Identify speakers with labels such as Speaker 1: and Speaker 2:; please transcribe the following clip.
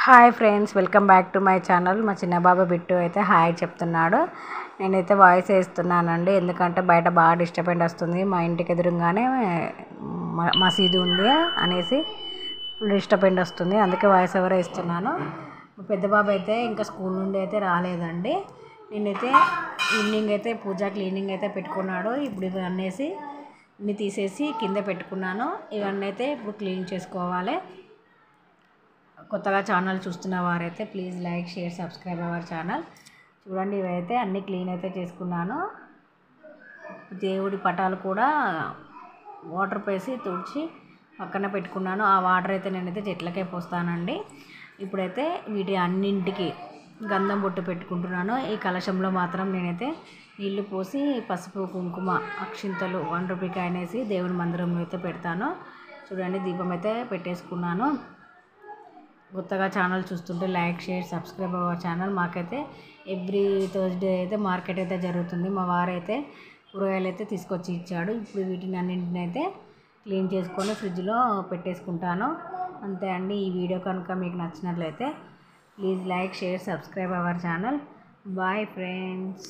Speaker 1: Hi friends, welcome back to my channel. మా చిన్న బాబు bit అయితే హాయ్ చెప్తున్నాడు. నేనైతే వాయిస్ వేస్తున్నానండి, ఎందుకంటే బయట బాగా డిస్టర్బెన్స్ వస్తుంది. మా ఇంటికి ఎదురుగానే మసీదు ఉంది అనేసి డిస్టర్బెన్స్ వస్తుంది, అందుకే వాయిస్ ఓవర్ వేస్తున్నాను. మా పెద్ద బాబు అయితే ఇంకా స్కూల్ నుండి అయితే రాలేదండి. నేనైతే ఈవినింగ్ అయితే పూజ క్లీనింగ్ అయితే పెట్టుకున్నాడు. ఇప్పుడు ఇవన్నీ ఇన్ని తీసేసి కింద పెట్టుకున్నాను. ఇవన్నీ అయితే ఇప్పుడు క్లీన్ చేసుకోవాలి. కొత్తగా ఛానల్ చూస్తున్న వారైతే please like, share, subscribe our channel. చూడండి, ఇవైతే అన్నీ క్లీన్ అయితే చేసుకున్నాను. దేవుడి పటాలు కూడా వాటర్ పోసి తుడిచి పక్కన పెట్టుకున్నాను. ఆ వాటర్ అయితే నేనైతే చెట్లకే పోస్తానండి. ఇప్పుడైతే వీటి అన్నింటికి గంధం బొట్టు పెట్టుకుంటున్నాను. ఈ కలశంలో మాత్రం నేనైతే నీళ్లు పోసి పసుపు, కుంకుమ, అక్షింతలు 1 రూపీ కాయిన్ వేసి దేవుని మందిరంలో అయితే పెడతాను. చూడండి, దీపం అయితే పెట్టేసుకున్నాను. కొత్తగా ఛానల్ చూస్తుంటే like, share, subscribe our channel. మాకైతే ఎవ్రీ థర్స్డే అయితే మార్కెట్ అయితే జరుగుతుంది. మా వారైతే కూరగాయలు అయితే తీసుకొచ్చి ఇచ్చాడు. ఇప్పుడు వీటిని అన్నింటిని అయితే క్లీన్ చేసుకొని ఫ్రిడ్జ్లో పెట్టేసుకుంటాను. అంతే అండి. ఈ వీడియో కనుక మీకు నచ్చినట్లయితే please like, share, subscribe our channel. Bye friends.